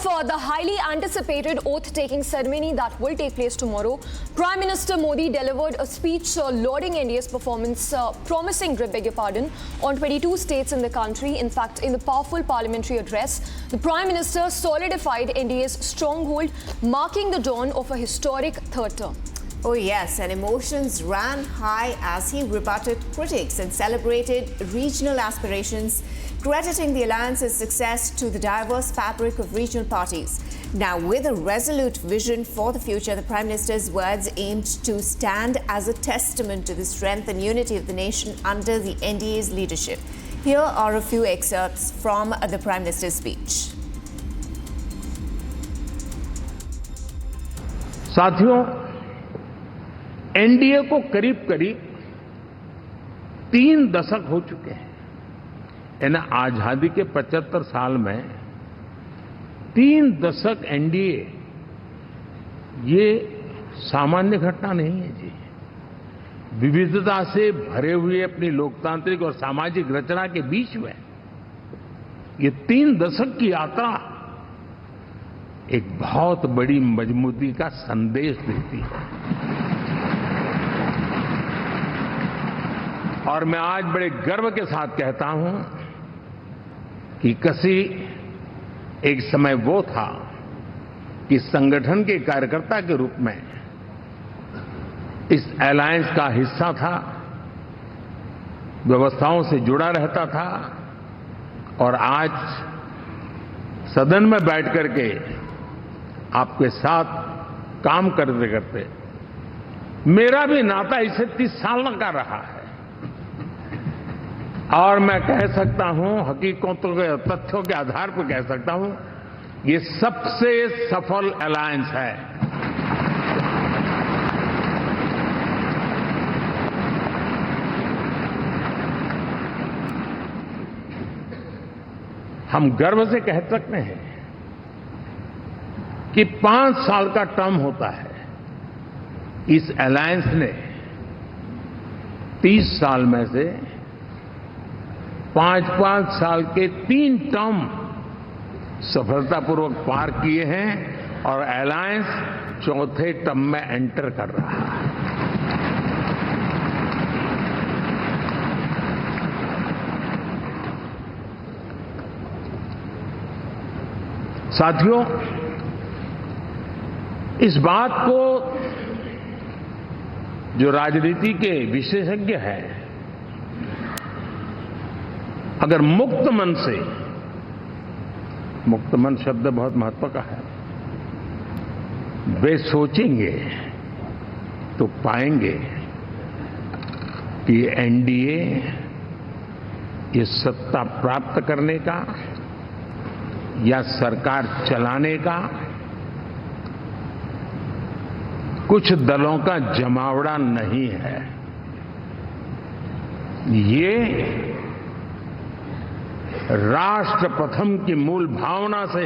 the highly anticipated oath-taking ceremony that will take place tomorrow, Prime Minister Modi delivered a speech lauding NDA's performance, promising, on 22 states in the country. In fact, in the powerful parliamentary address, the Prime Minister solidified NDA's stronghold, marking the dawn of a historic third term. Oh yes, and emotions ran high as he rebutted critics and celebrated regional aspirations, crediting the alliance's success to the diverse fabric of regional parties. Now, with a resolute vision for the future, the Prime Minister's words aimed to stand as a testament to the strength and unity of the nation under the NDA's leadership. Here are a few excerpts from the Prime Minister's speech. साथियों, NDA को करीब करीब 3 दशक हो चुके हैं। यानी आजादी के 75 साल में 3 दशक एनडीए, ये सामान्य घटना नहीं है जी। विविधता से भरे हुए अपनी लोकतांत्रिक और सामाजिक रचना के बीच में ये 3 दशक की यात्रा एक बहुत बड़ी मजबूती का संदेश देती है। और मैं आज बड़े गर्व के साथ कहता हूं कि किसी एक समय वो था कि संगठन के कार्यकर्ता के रूप में इस अलायंस का हिस्सा था, व्यवस्थाओं से जुड़ा रहता था, और आज सदन में बैठ करके आपके साथ काम करते करते मेरा भी नाता इससे 30 साल का रहा है। और मैं कह सकता हूं, हकीकतों के तथ्यों के आधार पर कह सकता हूं, ये सबसे सफल अलायंस है। हम गर्व से कह सकते हैं कि 5 साल का टर्म होता है। इस अलायंस ने 30 साल में से 5-5 साल के 3 टर्म सफलतापूर्वक पार किए हैं और अलायंस 4थे टर्म में एंटर कर रहा है। साथियों, इस बात को जो राजनीति के विशेषज्ञ हैं, अगर मुक्त मन से, मुक्त मन शब्द बहुत महत्व का है, वे सोचेंगे तो पाएंगे कि एनडीए ये सत्ता प्राप्त करने का या सरकार चलाने का कुछ दलों का जमावड़ा नहीं है। ये राष्ट्र प्रथम की मूल भावना से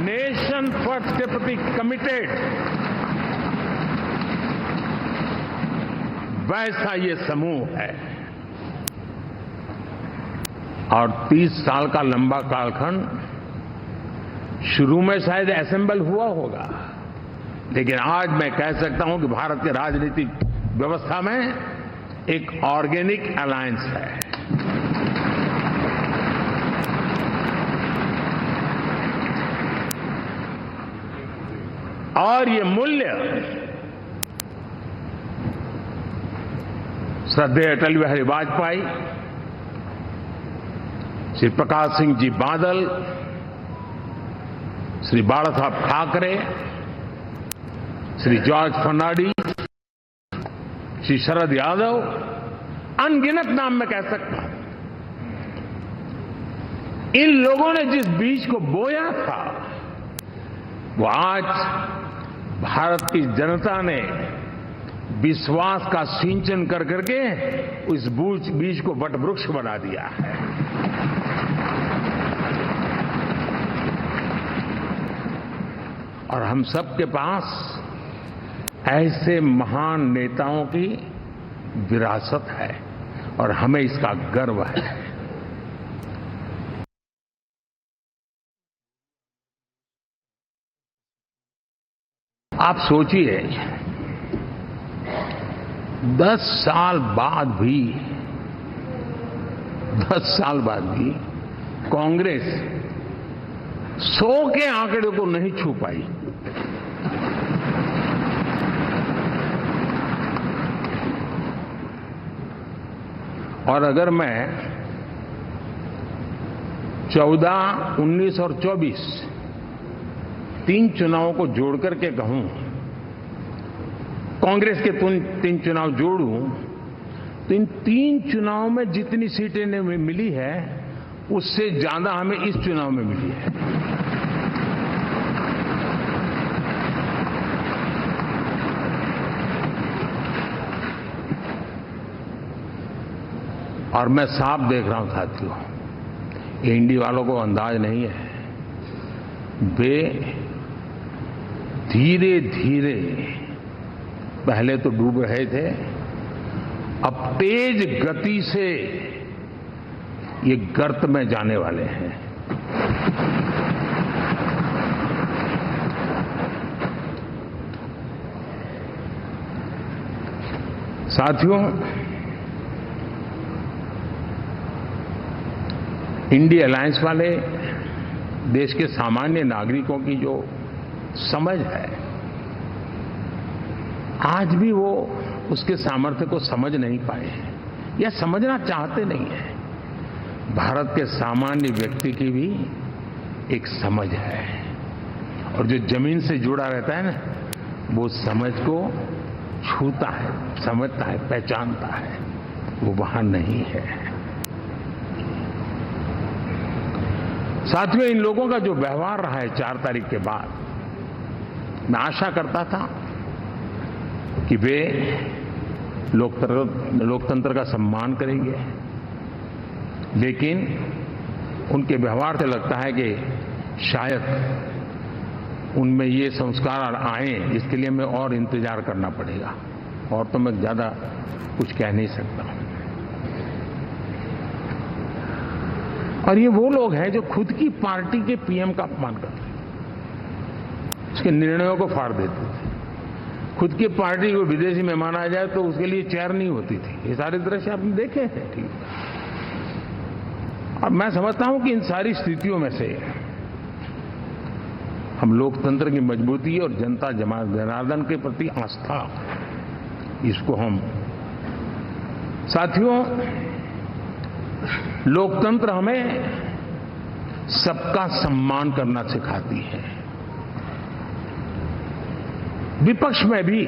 नेशन फर्स्ट के प्रति कमिटेड, वैसा ये समूह है। और 30 साल का लंबा कालखंड शुरू में शायद असेंबल हुआ होगा, लेकिन आज मैं कह सकता हूं कि भारत के राजनीतिक व्यवस्था में एक ऑर्गेनिक अलायंस है। और ये मूल्य श्रद्धेय अटल बिहारी वाजपेयी, श्री प्रकाश सिंह जी बादल, श्री बाला साहब ठाकरे, श्री जॉर्ज फर्नांडिस, श्री शरद यादव, अनगिनत नाम में कह सकता हूं, इन लोगों ने जिस बीज को बोया था, वो आज भारत की जनता ने विश्वास का सिंचन कर करके उस बीज को वटवृक्ष बना दिया है। और हम सबके पास ऐसे महान नेताओं की विरासत है और हमें इसका गर्व है। आप सोचिए 10 साल बाद भी कांग्रेस 100 के आंकड़े को नहीं छू पाई। और अगर मैं 14, 19 और 24 तीन चुनावों को जोड़ करके कहूं, कांग्रेस के 3 चुनाव जोड़ूं, तो इन 3 चुनावों में जितनी सीटें हमें मिली है उससे ज्यादा हमें इस चुनाव में मिली है। और मैं साफ देख रहा हूं साथियों, एनडीए वालों को अंदाज नहीं है, वे धीरे धीरे पहले तो डूब रहे थे, अब तेज गति से ये गर्त में जाने वाले हैं। साथियों, इंडिया अलायंस वाले देश के सामान्य नागरिकों की जो समझ है, आज भी वो उसके सामर्थ्य को समझ नहीं पाए हैं या समझना चाहते नहीं हैं। भारत के सामान्य व्यक्ति की भी एक समझ है, और जो जमीन से जुड़ा रहता है ना, वो समझ को छूता है, समझता है, पहचानता है, वो वहां नहीं है। साथियों, इन लोगों का जो व्यवहार रहा है 4 तारीख के बाद, मैं आशा करता था कि वे लोकतंत्र का सम्मान करेंगे, लेकिन उनके व्यवहार से लगता है कि शायद उनमें ये संस्कार आए, इसके लिए हमें और इंतजार करना पड़ेगा। और तो मैं ज्यादा कुछ कह नहीं सकता। और ये वो लोग हैं जो खुद की पार्टी के पीएम का अपमान करते हैं, उसके निर्णयों को फाड़ देते थे। खुद की पार्टी को विदेशी मेहमान आ जाए तो उसके लिए चेयर नहीं होती थी। ये सारे दृश्य आपने देखे हैं, ठीक। और मैं समझता हूं कि इन सारी स्थितियों में से हम लोकतंत्र की मजबूती और जनता जनार्दन के प्रति आस्था, इसको हम, साथियों, लोकतंत्र हमें सबका सम्मान करना सिखाती है। विपक्ष में भी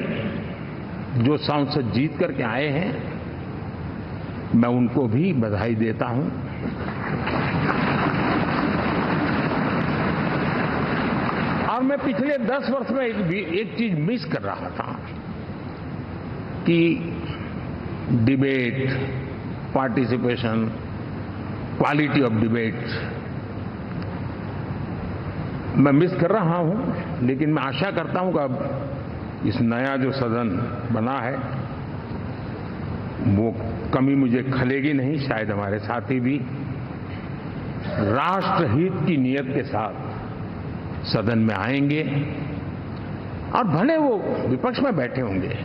जो सांसद जीत करके आए हैं, मैं उनको भी बधाई देता हूं। और मैं पिछले 10 वर्ष में एक चीज मिस कर रहा था कि debate, participation, quality of debate मैं मिस कर रहा हूं। लेकिन मैं आशा करता हूं कि अब इस नया जो सदन बना है, वो कमी मुझे खलेगी नहीं। शायद हमारे साथी भी राष्ट्रहित की नियत के साथ सदन में आएंगे, और भले वो विपक्ष में बैठे होंगे,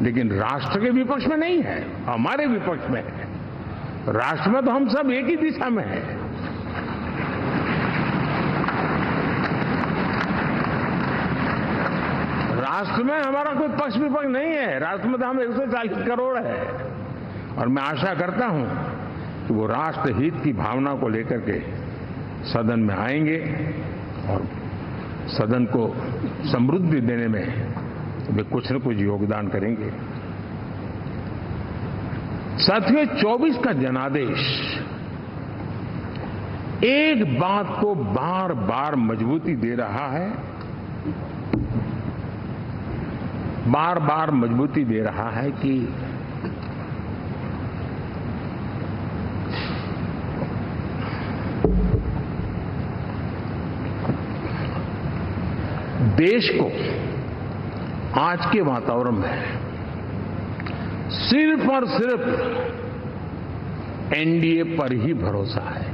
लेकिन राष्ट्र के विपक्ष में नहीं है, हमारे विपक्ष में है। राष्ट्र में तो हम सब एक ही दिशा में हैं। राष्ट्र में हमारा कोई पक्ष विपक्ष नहीं है। राष्ट्र में तो हम 140 करोड़ है। और मैं आशा करता हूं कि वो राष्ट्रहित की भावना को लेकर के सदन में आएंगे और सदन को समृद्धि देने में वे कुछ न कुछ योगदान करेंगे। साथियों, 24 का जनादेश एक बात को बार बार मजबूती दे रहा है, बार बार मजबूती दे रहा है कि देश को आज के वातावरण में सिर्फ और सिर्फ एनडीए पर ही भरोसा है।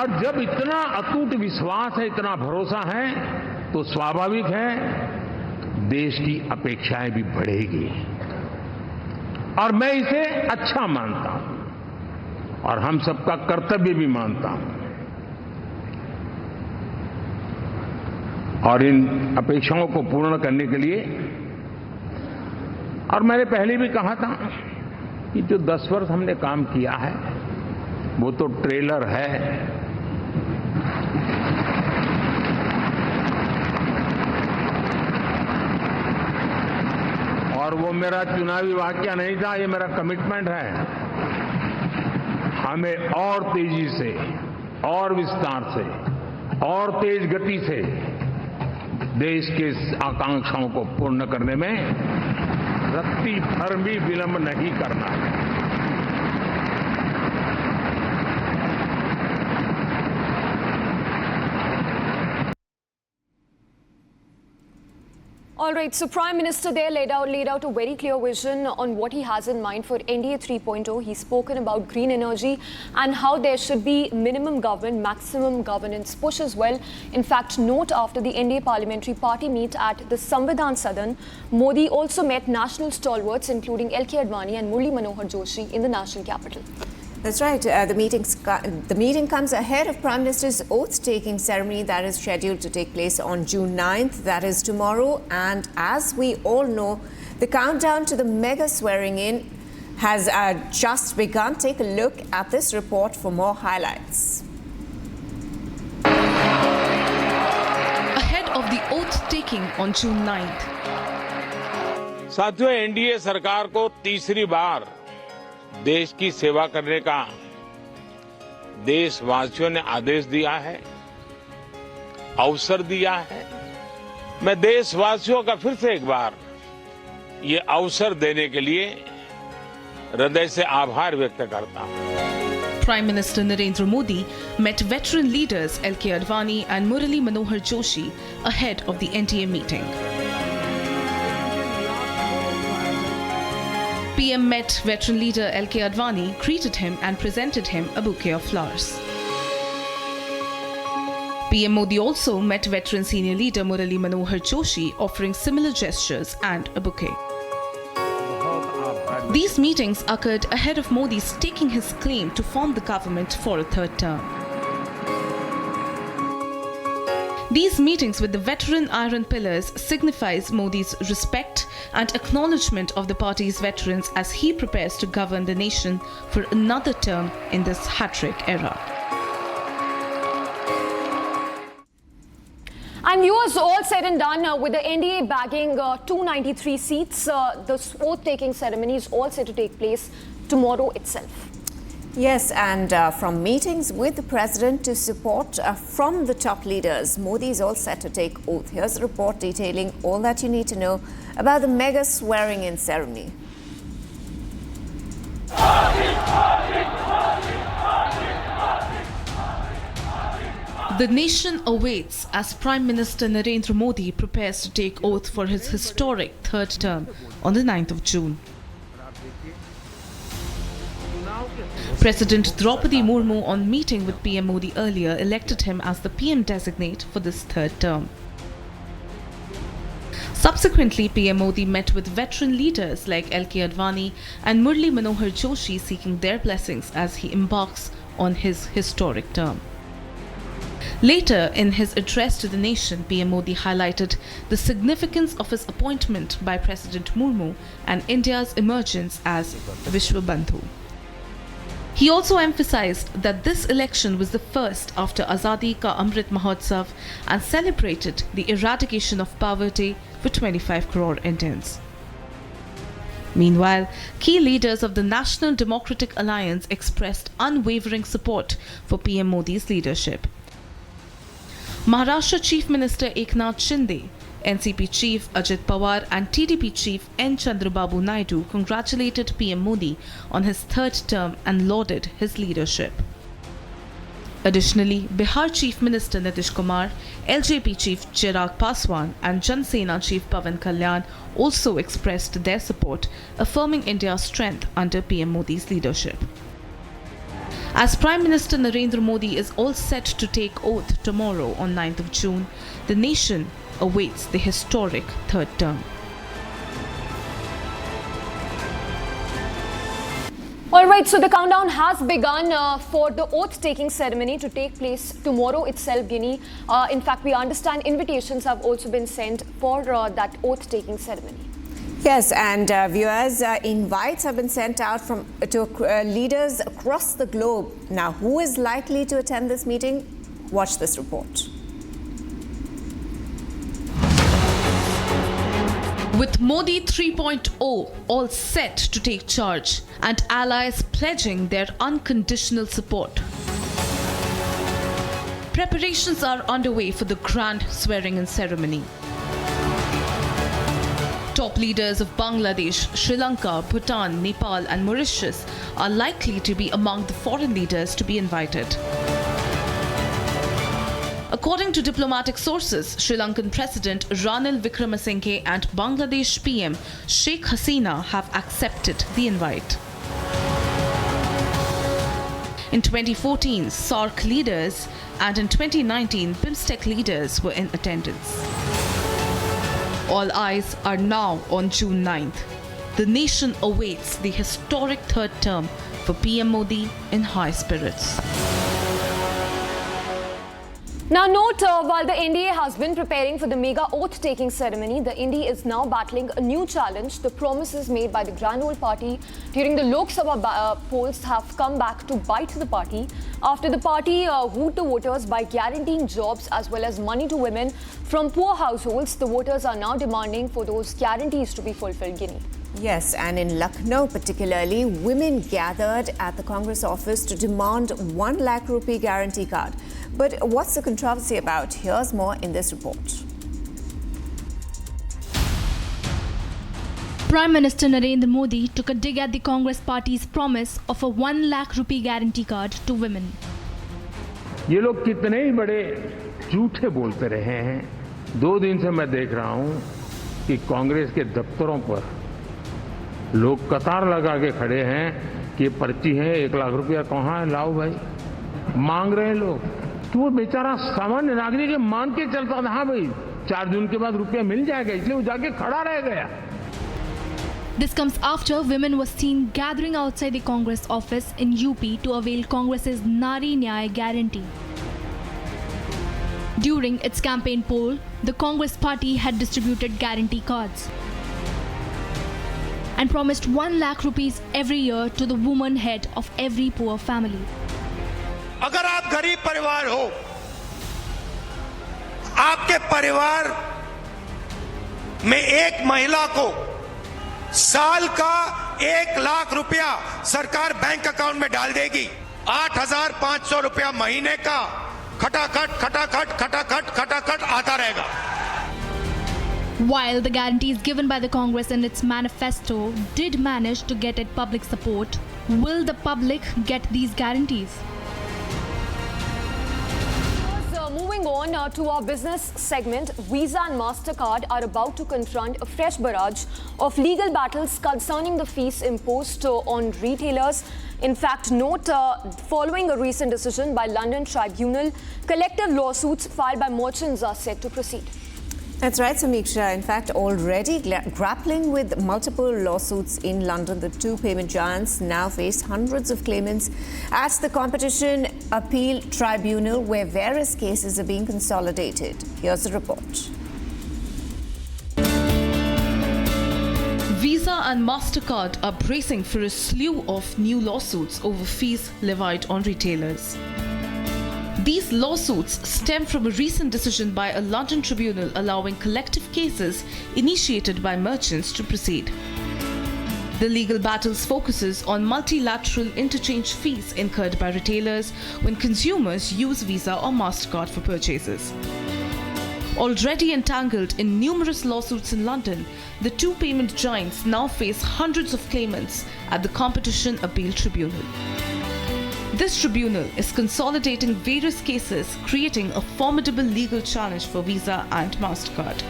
और जब इतना अटूट विश्वास है, इतना भरोसा है, तो स्वाभाविक है देश की अपेक्षाएं भी बढ़ेगी और मैं इसे अच्छा मानता हूं और हम सबका कर्तव्य भी मानता हूं। और इन अपेक्षाओं को पूर्ण करने के लिए, और मैंने पहले भी कहा था कि जो 10 वर्ष हमने काम किया है वो तो ट्रेलर है, और वो मेरा चुनावी वाक्य नहीं था, ये मेरा कमिटमेंट है। हमें और तेजी से, और विस्तार से, और तेज गति से देश के आकांक्षाओं को पूर्ण करने में रत्ती भर भी विलंब नहीं करना है। All right, so Prime Minister there laid out a very clear vision on what he has in mind for NDA 3.0. He's spoken about green energy and how there should be minimum government, maximum governance push as well. In fact, note after the NDA parliamentary party meet at the Samvidhan Sadan, Modi also met national stalwarts including L.K. Advani and Murli Manohar Joshi in the national capital. That's right. The meeting comes ahead of Prime Minister's oath-taking ceremony that is scheduled to take place on June 9th. That is tomorrow. And as we all know, the countdown to the mega swearing-in has just begun. Take a look at this report for more highlights. Ahead of the oath-taking on June 9th. साथियों, NDA सरकार को तीसरी बार देश की सेवा करने का देशवासियों ने आदेश दिया है, अवसर दिया है। मैं देशवासियों का फिर से एक बार ये अवसर देने के लिए हृदय से आभार व्यक्त करता हूं। Prime Minister Narendra Modi met veteran leaders L.K. Advani and Murli Manohar Joshi ahead of the NDA meeting. PM met veteran leader L.K. Advani, greeted him and presented him a bouquet of flowers. PM Modi also met veteran senior leader Murli Manohar Joshi, offering similar gestures and a bouquet. These meetings occurred ahead of Modi staking his claim to form the government for a third term. These meetings with the veteran iron pillars signifies Modi's respect and acknowledgement of the party's veterans as he prepares to govern the nation for another term in this hat-trick era. And viewers, all said and done, with the NDA bagging 293 seats, the oath-taking ceremony is all set to take place tomorrow itself. Yes, and from meetings with the president to support from the top leaders, Modi is all set to take oath. Here's a report detailing all that you need to know about the mega swearing-in ceremony. The nation awaits as Prime Minister Narendra Modi prepares to take oath for his historic third term on the 9th of June. President Draupadi Murmu, on meeting with PM Modi earlier, elected him as the PM designate for this third term. Subsequently, PM Modi met with veteran leaders like L.K. Advani and Murli Manohar Joshi, seeking their blessings as he embarks on his historic term. Later, in his address to the nation, PM Modi highlighted the significance of his appointment by President Murmu and India's emergence as Vishwa Bandhu. He also emphasized that this election was the first after Azadi Ka Amrit Mahotsav and celebrated the eradication of poverty for 25 crore Indians. Meanwhile, key leaders of the National Democratic Alliance expressed unwavering support for PM Modi's leadership. Maharashtra Chief Minister Eknath Shinde, NCP Chief Ajit Pawar and TDP Chief N. Chandrababu Naidu congratulated PM Modi on his third term and lauded his leadership. Additionally, Bihar Chief Minister Nitish Kumar, LJP Chief Chirag Paswan and Jan Sena Chief Pawan Kalyan also expressed their support, affirming India's strength under PM Modi's leadership. As Prime Minister Narendra Modi is all set to take oath tomorrow on 9th of June, the nation awaits the historic third term. All right, so the countdown has begun for the oath-taking ceremony to take place tomorrow itself, Guinea. In fact, we understand invitations have also been sent for that oath-taking ceremony. Yes, and viewers, invites have been sent out to leaders across the globe. Now, who is likely to attend this meeting? Watch this report. With Modi 3.0 all set to take charge and allies pledging their unconditional support, preparations are underway for the grand swearing-in ceremony. Top leaders of Bangladesh, Sri Lanka, Bhutan, Nepal and Mauritius are likely to be among the foreign leaders to be invited. According to diplomatic sources, Sri Lankan President Ranil Wickremesinghe and Bangladesh PM Sheikh Hasina have accepted the invite. In 2014, SAARC leaders and in 2019, BIMSTEC leaders were in attendance. All eyes are now on June 9th. The nation awaits the historic third term for PM Modi in high spirits. Now note, while the NDA has been preparing for the mega oath-taking ceremony, the NDA is now battling a new challenge. The promises made by the Grand Old Party during the Lok Sabha polls have come back to bite the party. After the party wooed the voters by guaranteeing jobs as well as money to women from poor households, the voters are now demanding for those guarantees to be fulfilled, Guinea. Yes, and in Lucknow particularly, women gathered at the Congress office to demand 1 lakh rupee guarantee card. But what's the controversy about? Here's more in this report. Prime Minister Narendra Modi took a dig at the Congress party's promise of a 1 lakh rupee guarantee card to women. ये लोग कितने ही बड़े झूठे बोलते रहे हैं। 2 दिन से मैं देख रहा हूं कि कांग्रेस के दफ्तरों पर लोग कतार लगा के खड़े हैं कि पर्ची है 1 लाख रुपया कहाँ है, लाओ भाई, मांग रहे हैं लोग। तो वो बेचारा सामान्य नागरिक मान के चलता था, हाँ भाई 4 जून के बाद रुपया मिल जाएगा, इसलिए वो जाके खड़ा रह गया। This comes after women were seen gathering outside the Congress office in UP to avail Congress's Nari Nyay guarantee. During its campaign poll, the Congress party had distributed guarantee cards and promised 1 lakh rupees every year to the woman head of every poor family. अगर आप गरीब परिवार हो, आपके परिवार में एक महिला को साल का 1 लाख रुपया सरकार बैंक अकाउंट में डाल देगी। 8,500 रुपया महीने का खटाखट खटाखट खटाखट खटाखट आता रहेगा। While the guarantees given by the Congress in its manifesto did manage to get it public support, will the public get these guarantees? Moving on to our business segment, Visa and MasterCard are about to confront a fresh barrage of legal battles concerning the fees imposed on retailers. In fact, note, following a recent decision by London Tribunal, collective lawsuits filed by merchants are set to proceed. That's right, Samiksha. In fact, already grappling with multiple lawsuits in London, the 2 payment giants now face hundreds of claimants at the Competition Appeal Tribunal, where various cases are being consolidated. Here's the report. Visa and MasterCard are bracing for a slew of new lawsuits over fees levied on retailers. These lawsuits stem from a recent decision by a London tribunal allowing collective cases initiated by merchants to proceed. The legal battles focuses on multilateral interchange fees incurred by retailers when consumers use Visa or MasterCard for purchases. Already entangled in numerous lawsuits in London, the 2 payment giants now face hundreds of claimants at the Competition Appeal Tribunal. This tribunal is consolidating various cases, creating a formidable legal challenge for Visa and MasterCard.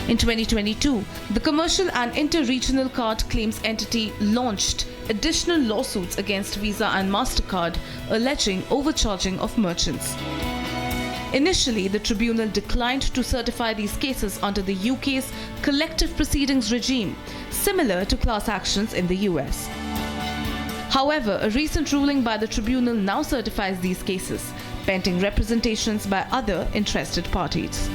In 2022, the Commercial and Inter-Regional Card Claims Entity launched additional lawsuits against Visa and MasterCard, alleging overcharging of merchants. Initially, the tribunal declined to certify these cases under the UK's collective proceedings regime, similar to class actions in the US. However, a recent ruling by the tribunal now certifies these cases, pending representations by other interested parties.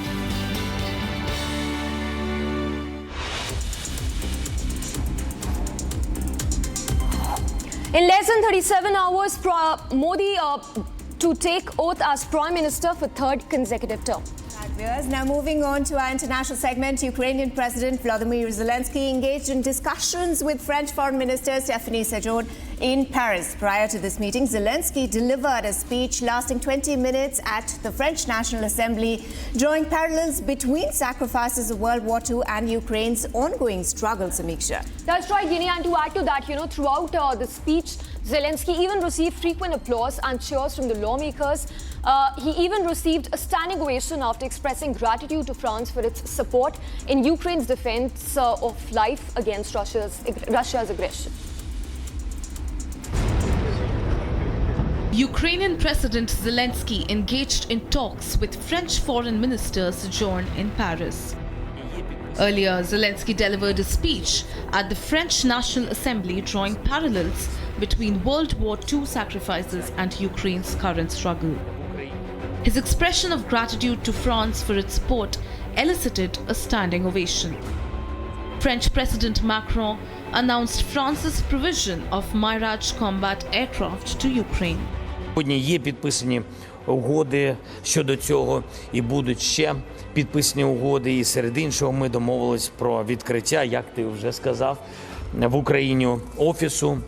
In less than 37 hours, Modi to take oath as Prime Minister for third consecutive term. Now moving on to our international segment, Ukrainian President Volodymyr Zelensky engaged in discussions with French Foreign Minister Stéphane Séjourné in Paris. Prior to this meeting, Zelensky delivered a speech lasting 20 minutes at the French National Assembly, drawing parallels between sacrifices of World War II and Ukraine's ongoing struggle, Samiksha. That's right, Guinea, and to add to that, throughout the speech, Zelensky even received frequent applause and cheers from the lawmakers. He even received a standing ovation after expressing gratitude to France for its support in Ukraine's defense of life against Russia's aggression. Ukrainian President Zelensky engaged in talks with French Foreign Minister Séjourné in Paris. Earlier, Zelensky delivered a speech at the French National Assembly drawing parallels between World War II sacrifices and Ukraine's current struggle. His expression of gratitude to France for its support elicited a standing ovation. French President Macron announced France's provision of Mirage combat aircraft to Ukraine. Сьогодні є підписані угоди щодо цього і будуть ще підписані угоди. І серед іншого ми домовились про відкриття, як ти вже сказав, в Україні офісу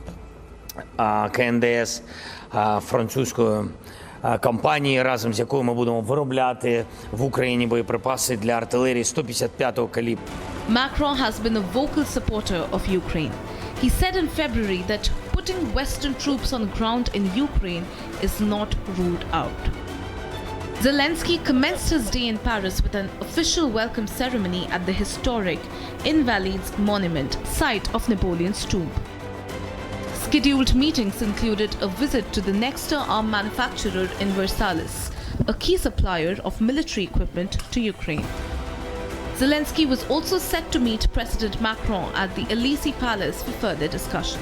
КНДС французької компанії, разом з якою ми будемо виробляти в Україні боєприпаси для артилерії 155-го калібру. Macron has been a vocal supporter of Ukraine. He said in February that putting Western troops on ground in Ukraine is not ruled out. Zelensky commenced his day in Paris with an official welcome ceremony at the historic Invalides Monument, site of Napoleon's tomb. Scheduled meetings included a visit to the Nexter arm manufacturer in Versailles, a key supplier of military equipment to Ukraine. Zelensky was also set to meet President Macron at the Élysée Palace for further discussion.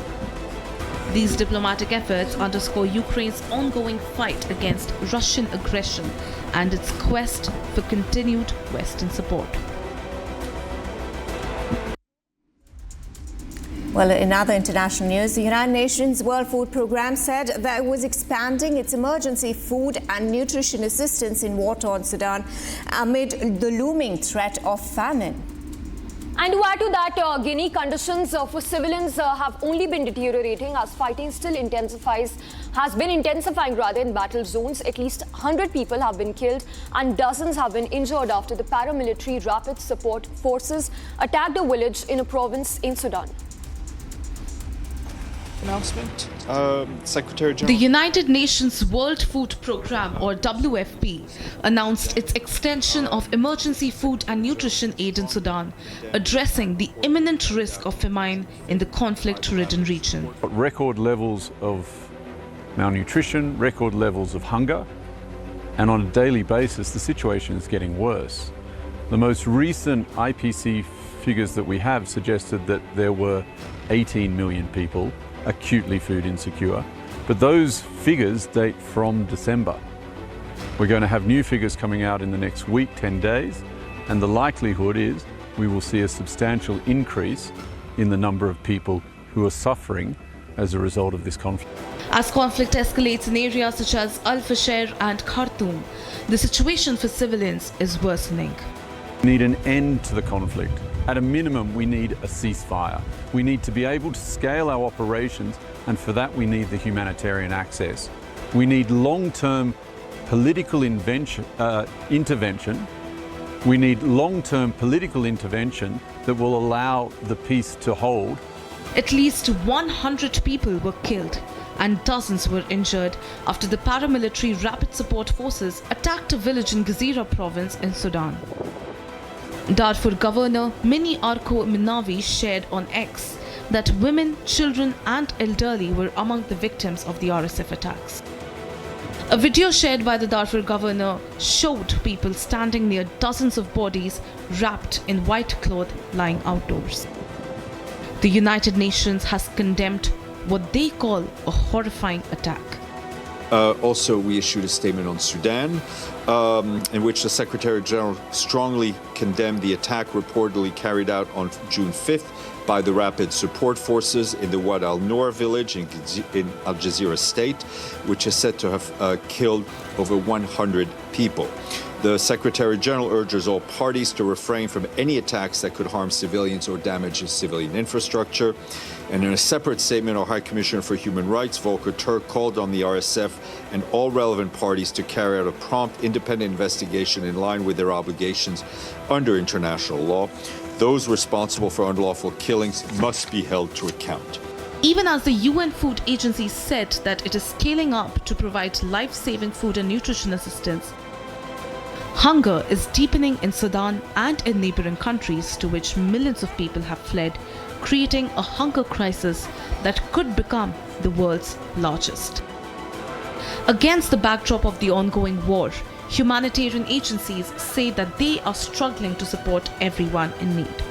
These diplomatic efforts underscore Ukraine's ongoing fight against Russian aggression and its quest for continued Western support. Well, in other international news, the United Nations World Food Programme said that it was expanding its emergency food and nutrition assistance in war-torn Sudan amid the looming threat of famine. And to add to that, Guinea conditions for civilians have only been deteriorating as fighting has been intensifying in battle zones. At least 100 people have been killed and dozens have been injured after the paramilitary rapid support forces attacked a village in a province in Sudan. Announcement. Secretary General. The United Nations World Food Programme, or WFP, announced its extension of emergency food and nutrition aid in Sudan, addressing the imminent risk of famine in the conflict-ridden region. Record levels of malnutrition, record levels of hunger, and on a daily basis the situation is getting worse. The most recent IPC figures that we have suggested that there were 18 million people acutely food insecure, but those figures date from December. We're going to have new figures coming out in the next week, 10 days, and the likelihood is we will see a substantial increase in the number of people who are suffering as a result of this conflict. As conflict escalates in areas such as Al-Fasher and Khartoum, the situation for civilians is worsening. We need an end to the conflict. At a minimum, we need a ceasefire. We need to be able to scale our operations, and for that we need the humanitarian access. We need long-term political intervention. We need long-term political intervention that will allow the peace to hold. At least 100 people were killed and dozens were injured after the paramilitary rapid support forces attacked a village in Gezira province in Sudan. Darfur Governor Mini Arko Minawi shared on X that women, children and elderly were among the victims of the RSF attacks. A video shared by the Darfur governor showed people standing near dozens of bodies wrapped in white cloth lying outdoors. The United Nations has condemned what they call a horrifying attack. Also, we issued a statement on Sudan, in which the Secretary General strongly condemned the attack reportedly carried out on June 5th by the Rapid Support Forces in the Wad al-Noor village in Al Jazeera state, which is said to have killed over 100 people. The Secretary General urges all parties to refrain from any attacks that could harm civilians or damage civilian infrastructure. And in a separate statement, our High Commissioner for Human Rights, Volker Turk, called on the RSF and all relevant parties to carry out a prompt, independent investigation in line with their obligations under international law. Those responsible for unlawful killings must be held to account. Even as the UN Food Agency said that it is scaling up to provide life-saving food and nutrition assistance, hunger is deepening in Sudan and in neighboring countries to which millions of people have fled, creating a hunger crisis that could become the world's largest. Against the backdrop of the ongoing war, humanitarian agencies say that they are struggling to support everyone in need.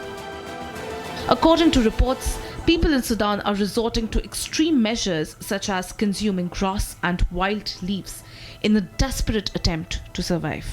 According to reports, people in Sudan are resorting to extreme measures such as consuming grass and wild leaves in a desperate attempt to survive.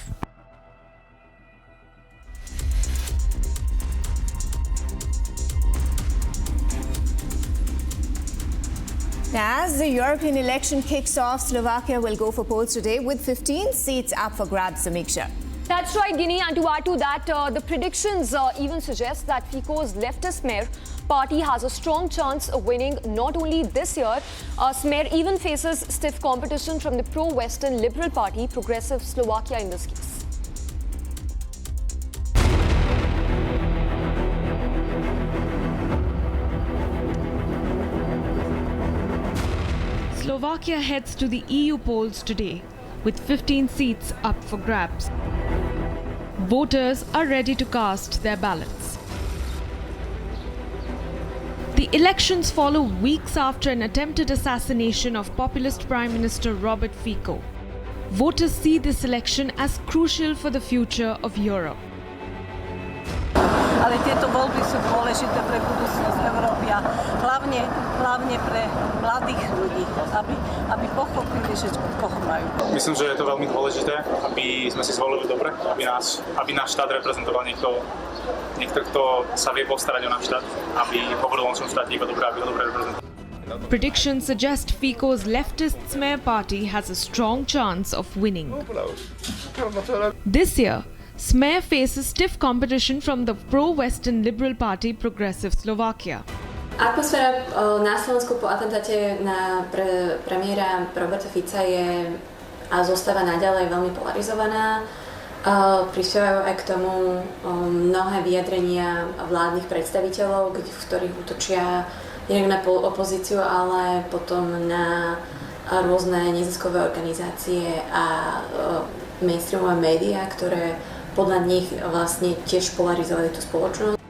As the European election kicks off, Slovakia will go for polls today with 15 seats up for grabs, Samiksha. That's right, Guinea. And to add to that, the predictions even suggest that Fico's leftist Smer party has a strong chance of winning not only this year. Smer even faces stiff competition from the pro-Western Liberal Party, Progressive Slovakia in this case. Slovakia heads to the EU polls today, with 15 seats up for grabs. Voters are ready to cast their ballots. The elections follow weeks after an attempted assassination of populist Prime Minister Robert Fico. Voters see this election as crucial for the future of Europe. Ale tieto voľby sú dôležité pre budúcnosť Európy a hlavne pre mladých ľudí, aby pochopili, že koho majú. Myslím, že je to veľmi dôležité, aby sme si zvolili dobre, aby náš štát reprezentoval niekto, kto sa vie postarať o náš štát, aby hovoril o našom štáte iba dobre, aby ho dobre reprezentoval. Predictions suggest Fico's leftist Smer party has a strong chance of winning. This year, Smer faces stiff competition from the pro-Western Liberal Party Progressive Slovakia. Atmosféra na Slovensku po atentáte na premiéra Roberta Fica je a zostáva naďalej veľmi polarizovaná. Prispievajú aj k tomu mnohé vyjadrenia vládnych predstaviteľov, v ktorých útočia nielen na opozíciu, ale potom na rôzne neziskové organizácie a mainstreamové médiá, ktoré podľa nich vlastne tiež polarizovali tú spoločnosť.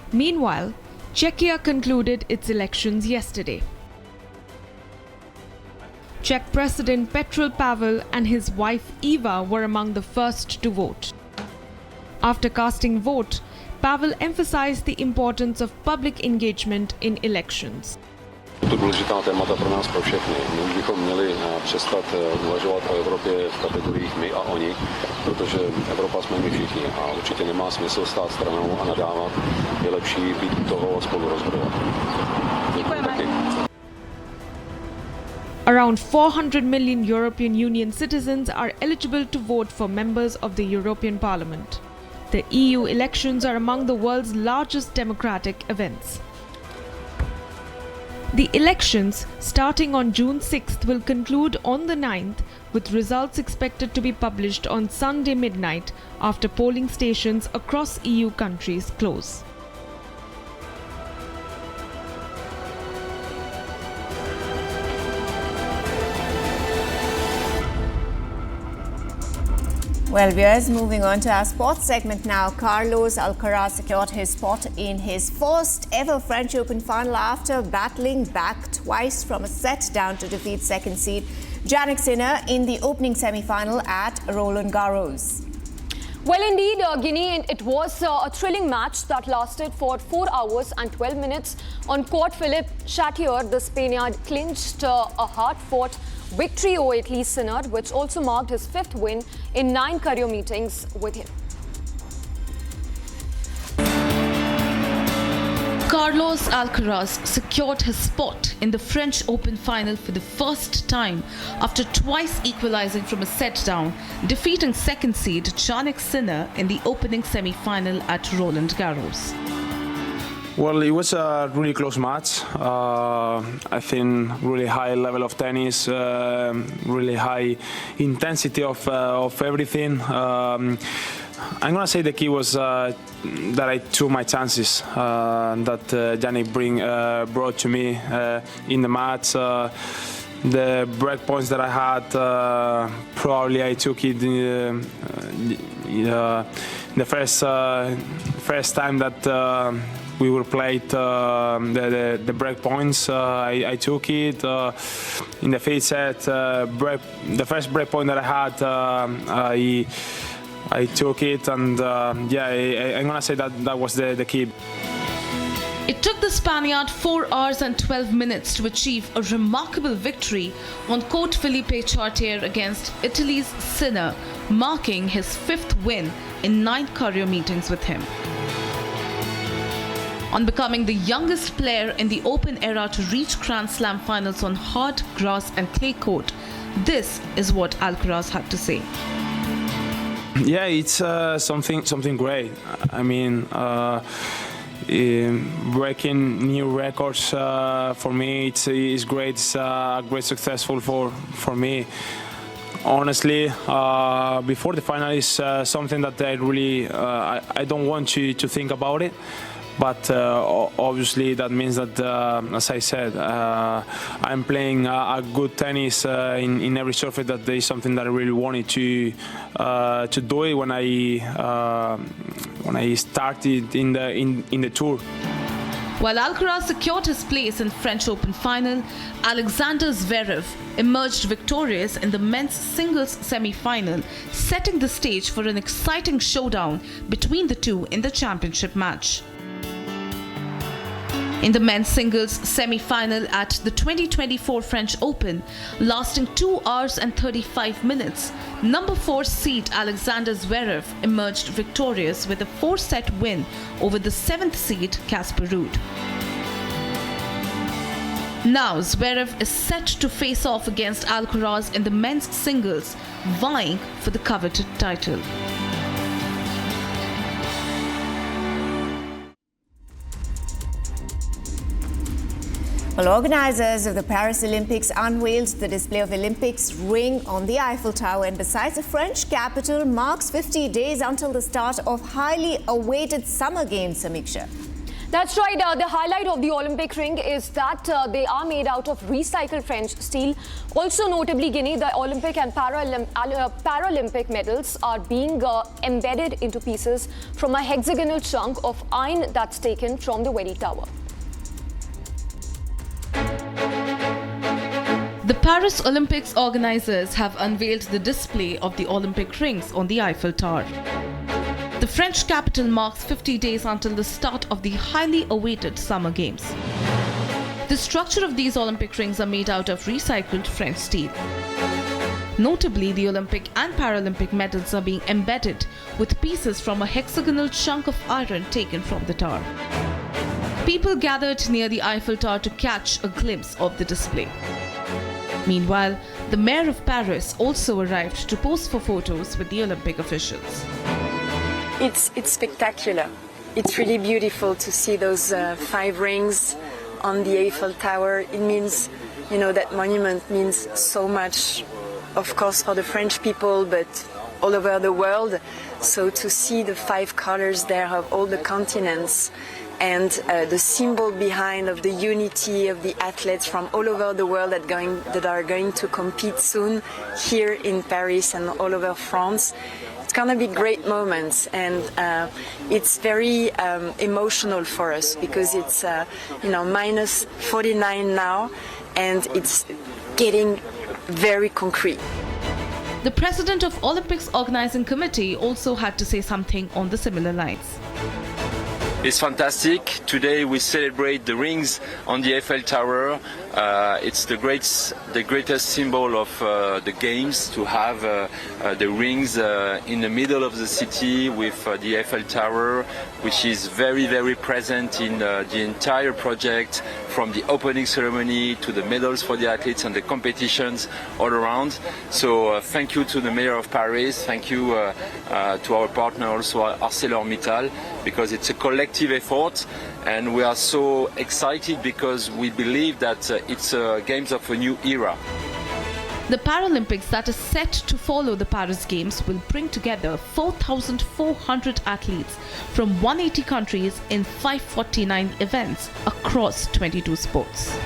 Meanwhile, Czechia concluded its elections yesterday. Czech President Petr Pavel and his wife Eva were among the first to vote. After casting vote, Pavel emphasized the importance of public engagement in elections. To důležitá témata pro nás, pro všechny. My už bychom měli přestat uvažovat o Evropě v kategoriích my a oni, protože Evropa jsme my všichni a určitě nemá smysl stát stranou a nadávat. Je lepší být u toho a spolu rozhodovat. Děkujeme. Around 400 million European Union citizens are eligible to vote for members of the European Parliament. The EU elections are among the world's largest democratic events. The elections, starting on June 6th, will conclude on the 9th, with results expected to be published on Sunday midnight after polling stations across EU countries close. Well, viewers, moving on to our sports segment now. Carlos Alcaraz secured his spot in his first ever French Open final after battling back twice from a set down to defeat second seed Jannik Sinner in the opening semi-final at Roland Garros. Well, indeed, Guinea, it was a thrilling match that lasted for 4 hours and 12 minutes. On court, Philippe Chatrier, the Spaniard, clinched a hard-fought victory over Italy's Sinner, which also marked his 5th win in 9 career meetings with him. Carlos Alcaraz secured his spot in the French Open final for the first time after twice equalizing from a set down, defeating second seed Jannik Sinner in the opening semi-final at Roland Garros. Well, it was a really close match. I think really high level of tennis, really high intensity of everything. I'm gonna say the key was that I took my chances that Jannik brought to me in the match. The break points that I had, probably I took it the first time that we were played the break points. I took it in the fifth set. The first break point that I had, I took it, and I'm gonna say that was the key. It took the Spaniard 4 hours and 12 minutes to achieve a remarkable victory on court Philippe Chatrier against Italy's Sinner, marking his 5th win in 9 career meetings with him. On becoming the youngest player in the Open era to reach Grand Slam finals on hard, grass and clay court, this is what Alcaraz had to say. Yeah, it's something great. I mean, breaking new records for me, it's great. It's a great successful for me. Honestly, before the final is something that I really I don't want to think about it. But obviously that means that, as I said, I'm playing a good tennis in every surface. That is something that I really wanted to do it when I started in the tour. While Alcaraz secured his place in French Open final, Alexander Zverev emerged victorious in the men's singles semi-final, setting the stage for an exciting showdown between the two in the championship match. In the men's singles semi-final at the 2024 French Open, lasting 2 hours and 35 minutes, number 4 seed Alexander Zverev emerged victorious with a 4-set win over the 7th seed Casper Ruud. Now Zverev is set to face off against Alcaraz in the men's singles, vying for the coveted title. Well, organisers of the Paris Olympics unveiled the display of Olympics ring on the Eiffel Tower, and besides the French capital, marks 50 days until the start of highly awaited Summer Games, Samiksha. That's right. The highlight of the Olympic ring is that they are made out of recycled French steel. Also notably, Guinea, the Olympic and Paralympic medals are being embedded into pieces from a hexagonal chunk of iron that's taken from the very tower. The Paris Olympics organizers have unveiled the display of the Olympic rings on the Eiffel Tower. The French capital marks 50 days until the start of the highly awaited Summer Games. The structure of these Olympic rings are made out of recycled French steel. Notably, the Olympic and Paralympic medals are being embedded with pieces from a hexagonal chunk of iron taken from the tower. People gathered near the Eiffel Tower to catch a glimpse of the display. Meanwhile, the mayor of Paris also arrived to pose for photos with the Olympic officials. It's spectacular. It's really beautiful to see those 5 rings on the Eiffel Tower. It means, that monument means so much, of course, for the French people, but all over the world. So to see the 5 colors there of all the continents, and the symbol behind of the unity of the athletes from all over the world that are going to compete soon here in Paris and all over France. It's gonna be great moments, and it's very emotional for us because it's minus 49 now, and it's getting very concrete. The president of Olympics Organizing Committee also had to say something on the similar lines. It's fantastic. Today we celebrate the rings on the Eiffel Tower. It's the greatest symbol of the games to have the rings in the middle of the city with the Eiffel Tower, which is very, very present in the entire project, from the opening ceremony to the medals for the athletes and the competitions all around. So thank you to the Mayor of Paris, thank you to our partner also ArcelorMittal, because it's a collective effort, and we are so excited because we believe that it's games of a new era. The Paralympics that is set to follow the Paris Games will bring together 4,400 athletes from 180 countries in 549 events across 22 sports.